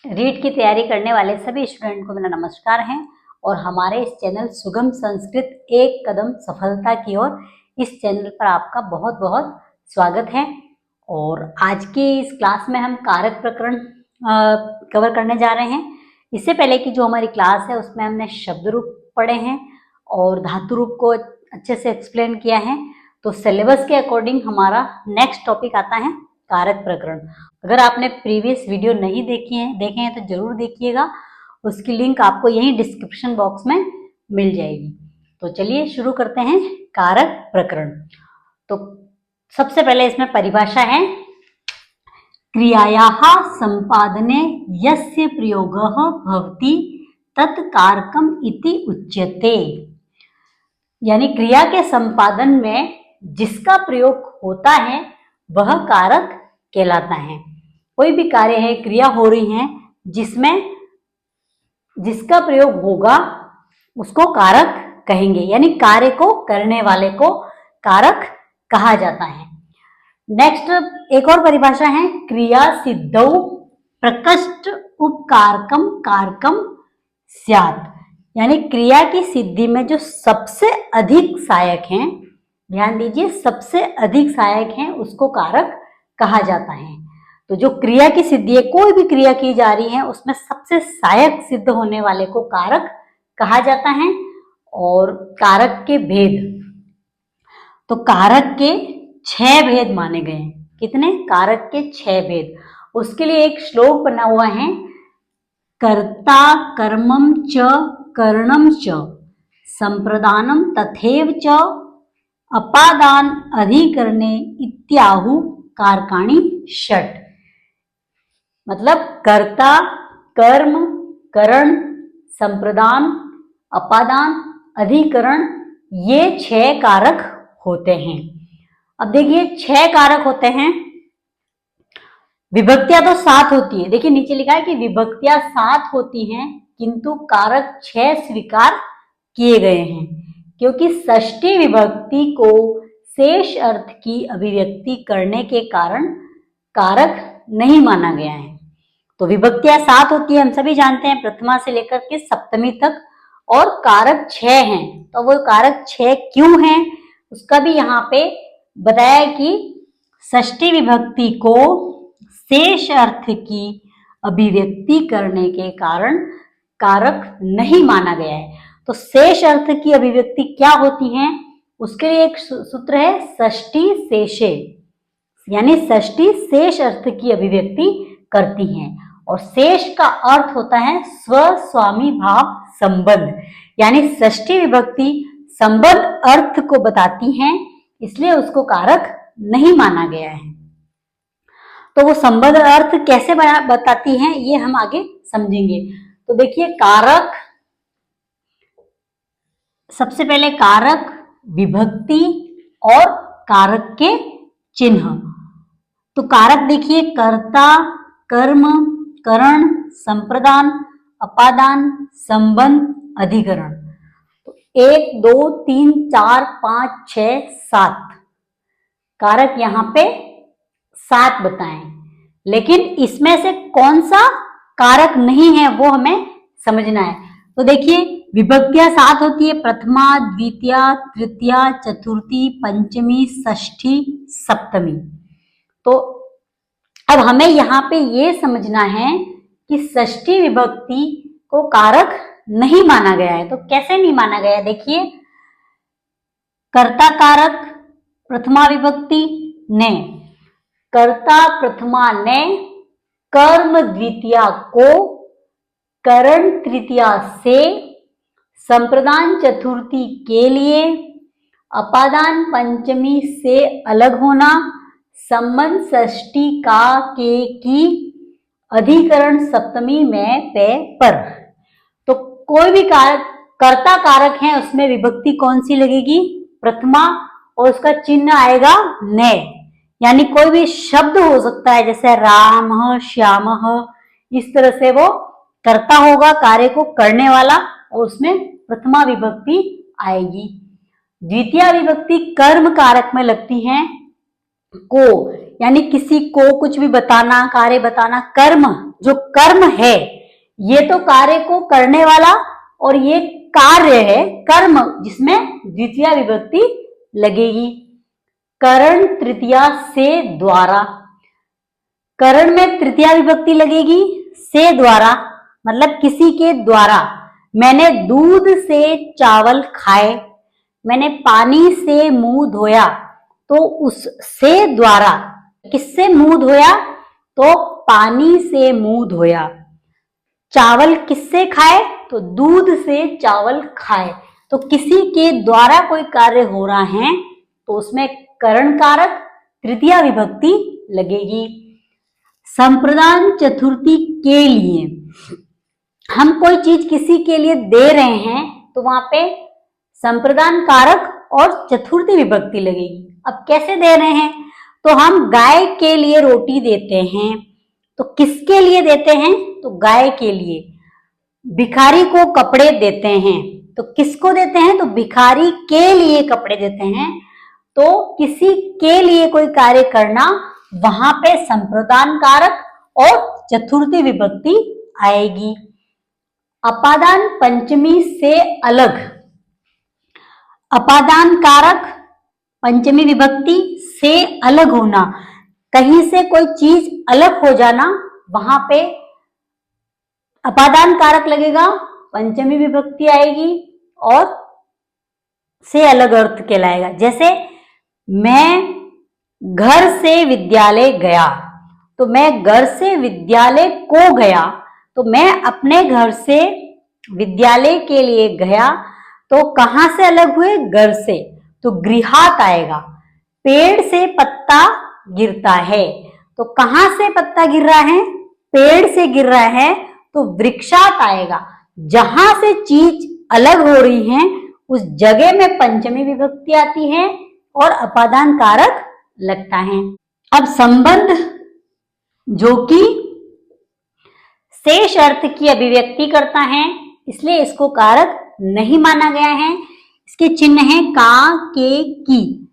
रीट की तैयारी करने वाले सभी स्टूडेंट को मेरा नमस्कार है और हमारे इस चैनल सुगम संस्कृत एक कदम सफलता की ओर इस चैनल पर आपका बहुत बहुत स्वागत है। और आज की इस क्लास में हम कारक प्रकरण कवर करने जा रहे हैं। इससे पहले की जो हमारी क्लास है उसमें हमने शब्द रूप पढ़े हैं और धातु रूप को अच्छे से एक्सप्लेन किया है। तो सिलेबस के अकॉर्डिंग हमारा नेक्स्ट टॉपिक आता है कारक प्रकरण। अगर आपने प्रीवियस वीडियो नहीं देखे हैं तो जरूर देखिएगा, उसकी लिंक आपको यहीं डिस्क्रिप्शन बॉक्स में मिल जाएगी। तो चलिए शुरू करते हैं कारक प्रकरण। तो सबसे पहले इसमें परिभाषा है, क्रियायाः संपादने यस्य प्रयोगः भवति तत् कारकम् इति उच्यते। यानी क्रिया के संपादन में जिसका प्रयोग होता है वह कारक कहलाता है। कोई भी कार्य है, क्रिया हो रही है जिसमें जिसका प्रयोग होगा उसको कारक कहेंगे, यानी कार्य को करने वाले को कारक कहा जाता है। नेक्स्ट एक और परिभाषा है, क्रिया सिद्धौ प्रकृष्ट उपकारकम कारकम स्यात्। यानी क्रिया की सिद्धि में जो सबसे अधिक सहायक हैं, ध्यान दीजिए, सबसे अधिक सहायक हैं उसको कारक कहा जाता है। तो जो क्रिया की सिद्धि है, कोई भी क्रिया की जा रही है उसमें सबसे सहायक सिद्ध होने वाले को कारक कहा जाता है। और कारक के भेद, तो कारक के 6 भेद माने गए हैं। कितने? कारक के 6 भेद। उसके लिए एक श्लोक बना हुआ है, कर्ता कर्मम च करणम च संप्रदानम तथैव च अपादान अधिकरणे इत्याहु कारकाणि षट्। मतलब कर्ता, कर्म, करण, संप्रदान, अपादान, अधिकरण, ये 6 कारक होते हैं। अब देखिए 6 कारक होते हैं। विभक्तियां तो 7 होती है। देखिए नीचे लिखा है कि विभक्तियां 7 होती हैं किंतु कारक 6 स्वीकार किए गए हैं, क्योंकि षष्ठी विभक्ति को शेष अर्थ की अभिव्यक्ति करने के कारण कारक नहीं माना गया है। तो विभक्तियां 7 होती है, हम सभी जानते हैं, प्रथमा से लेकर के सप्तमी तक, और कारक 6 हैं। तो वो कारक 6 क्यों हैं उसका भी यहाँ पे बताया कि षष्ठी विभक्ति को शेष अर्थ की अभिव्यक्ति करने के कारण कारक नहीं माना गया है। तो शेष अर्थ की अभिव्यक्ति क्या होती है, उसके लिए एक सूत्र है, षष्ठी शेषे, यानी षष्ठी शेष अर्थ की अभिव्यक्ति करती हैं। और शेष का अर्थ होता है स्व स्वामी भाव संबंध, यानी षष्ठी विभक्ति संबंध अर्थ को बताती हैं, इसलिए उसको कारक नहीं माना गया है। तो वो संबंध अर्थ कैसे बताती हैं ये हम आगे समझेंगे। तो देखिए कारक, सबसे पहले कारक, विभक्ति और कारक के चिन्ह। तो कारक देखिए, कर्ता, कर्म, करण, संप्रदान, अपादान, संबंध, अधिकरण। तो 1 2 3 4 5 6 7 कारक यहाँ पे 7 बताएं, लेकिन इसमें से कौन सा कारक नहीं है वो हमें समझना है। तो देखिए विभक्तियां 7 होती है, प्रथमा, द्वितीया, तृतीया, चतुर्थी, पंचमी, षष्ठी, सप्तमी। तो अब हमें यहाँ पे ये समझना है कि षष्ठी विभक्ति को कारक नहीं माना गया है। तो कैसे नहीं माना गया? देखिए, कर्ता कारक प्रथमा विभक्ति ने, कर्ता प्रथमा ने कर्म द्वितीया को करण तृतीया से, संप्रदान चतुर्थी के लिए, अपादान पंचमी से अलग होना, संबंध षष्ठी का के की, अधिकरण सप्तमी में पे पर। तो कोई भी कारक, कर्ता कारक है, उसमें विभक्ति कौन सी लगेगी? प्रथमा, और उसका चिन्ह आएगा ने, यानी कोई भी शब्द हो सकता है, जैसे राम, श्याम, इस तरह से वो कर्ता होगा, कार्य को करने वाला, और उसमें प्रथमा विभक्ति आएगी। द्वितीय विभक्ति कर्म कारक में लगती है को, यानी किसी को कुछ भी बताना, कार्य बताना। कर्म, जो कर्म है ये तो कार्य को करने वाला, और ये कार्य है कर्म जिसमें द्वितीया विभक्ति लगेगी। करण तृतीया से द्वारा, करण में तृतीया विभक्ति लगेगी। से द्वारा मतलब किसी के द्वारा। मैंने दूध से चावल खाए, मैंने पानी से मुंह धोया, तो उस से द्वारा किससे मुंह धोया, तो पानी से मुंह धोया। चावल किससे खाए, तो दूध से चावल खाए। तो किसी के द्वारा कोई कार्य हो रहा है तो उसमें करण कारक तृतीया विभक्ति लगेगी। संप्रदान चतुर्थी के लिए, हम कोई चीज किसी के लिए दे रहे हैं तो वहां पे संप्रदान कारक और चतुर्थी विभक्ति लगेगी। अब कैसे दे रहे हैं, तो हम गाय के लिए रोटी देते हैं, तो किसके लिए देते हैं, तो गाय के लिए। भिखारी को कपड़े देते हैं, तो किसको देते हैं, तो भिखारी के लिए कपड़े देते हैं। तो किसी के लिए कोई कार्य करना, वहां पे संप्रदान कारक और चतुर्थी विभक्ति आएगी। अपादान पंचमी से अलग, अपादान कारक पंचमी विभक्ति से अलग होना, कहीं से कोई चीज अलग हो जाना, वहां पे अपादान कारक लगेगा, पंचमी विभक्ति आएगी और से अलग अर्थ कहलाएगा। जैसे मैं घर से विद्यालय गया, तो मैं घर से विद्यालय को गया, तो मैं अपने घर से विद्यालय के लिए गया, तो कहां से अलग हुए, घर से, तो गृहात आएगा। पेड़ से पत्ता गिरता है, तो कहां से पत्ता गिर रहा है, पेड़ से गिर रहा है, तो वृक्षात आएगा। जहां से चीज अलग हो रही है उस जगह में पंचमी विभक्ति आती है और अपादान कारक लगता है। अब संबंध जो कि शेष अर्थ की अभिव्यक्ति करता है, इसलिए इसको कारक नहीं माना गया है। इसके चिन्ह है का, के, की।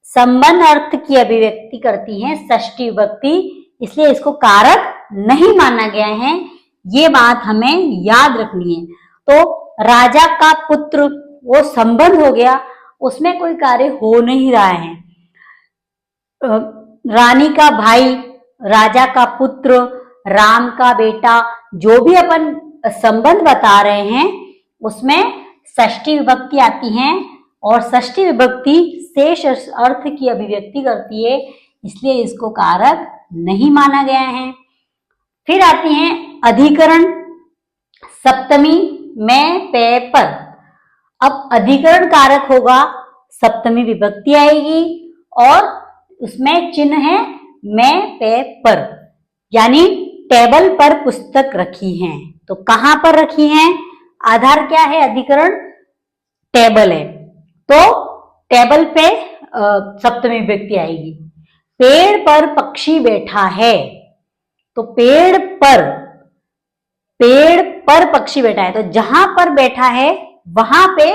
संबंध अर्थ की अभिव्यक्ति करती है षष्ठी विभक्ति, इसलिए इसको कारक नहीं माना गया है। ये बात हमें याद रखनी है। तो राजा का पुत्र वो संबंध हो गया, उसमें कोई कार्य हो नहीं रहा है। रानी का भाई, राजा का पुत्र, राम का बेटा, जो भी अपन संबंध बता रहे हैं उसमें षष्ठी विभक्ति आती है और षष्ठी विभक्ति शेष अर्थ की अभिव्यक्ति करती है, इसलिए इसको कारक नहीं माना गया है। फिर आती हैं अधिकरण सप्तमी में पे पर। अब अधिकरण कारक होगा, सप्तमी विभक्ति आएगी और उसमें चिन्ह है में पे पर, यानी टेबल पर पुस्तक रखी है। तो कहां पर रखी है, आधार क्या है, अधिकरण टेबल है, तो टेबल पे सप्तमी विभक्ति आएगी। पेड़ पर पक्षी बैठा है, तो पेड़ पर पक्षी बैठा है, तो जहां पर बैठा है वहां पे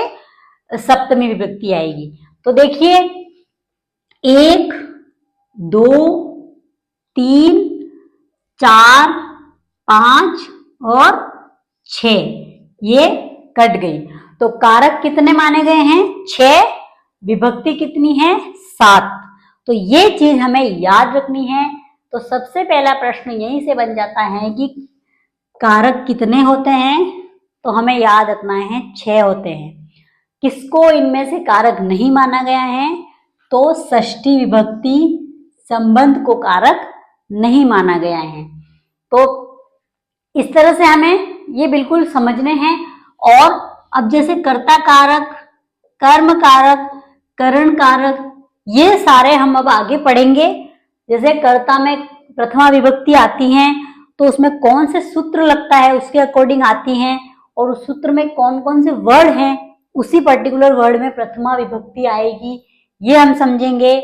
सप्तमी विभक्ति आएगी। तो देखिए 1, 2, 3, 4, 5 और 6 ये कट गई। तो कारक कितने माने गए हैं, 6, विभक्ति कितनी है, 7। तो ये चीज हमें याद रखनी है। तो सबसे पहला प्रश्न यहीं से बन जाता है कि कारक कितने होते हैं, तो हमें याद रखना है 6 होते हैं। किसको इनमें से कारक नहीं माना गया है, तो षष्ठी विभक्ति संबंध को कारक नहीं माना गया है। तो इस तरह से हमें ये बिल्कुल समझने हैं। और अब जैसे कर्ता कारक, कर्म कारक, करण कारक, ये सारे हम अब आगे पढ़ेंगे। जैसे कर्ता में प्रथमा विभक्ति आती है तो उसमें कौन से सूत्र लगता है उसके अकॉर्डिंग आती हैं, और उस सूत्र में कौन कौन से वर्ड हैं, उसी पर्टिकुलर वर्ड में प्रथमा विभक्ति आएगी, ये हम समझेंगे।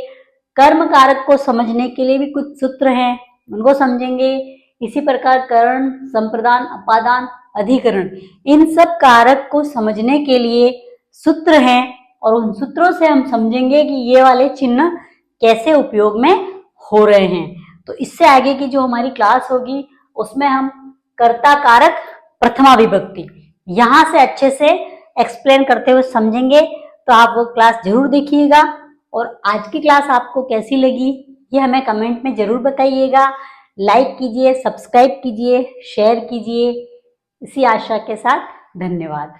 कर्म कारक को समझने के लिए भी कुछ सूत्र हैं, उनको समझेंगे। इसी प्रकार करण, संप्रदान, अपादान, अधिकरण, इन सब कारक को समझने के लिए सूत्र हैं और उन सूत्रों से हम समझेंगे कि ये वाले चिन्ह कैसे उपयोग में हो रहे हैं। तो इससे आगे की जो हमारी क्लास होगी उसमें हम कर्ता कारक प्रथमा विभक्ति यहाँ से अच्छे से एक्सप्लेन करते हुए समझेंगे। तो आप वो क्लास जरूर देखिएगा। और आज की क्लास आपको कैसी लगी ये हमें कमेंट में जरूर बताइएगा। लाइक कीजिए, सब्सक्राइब कीजिए, शेयर कीजिए। इसी आशा के साथ धन्यवाद।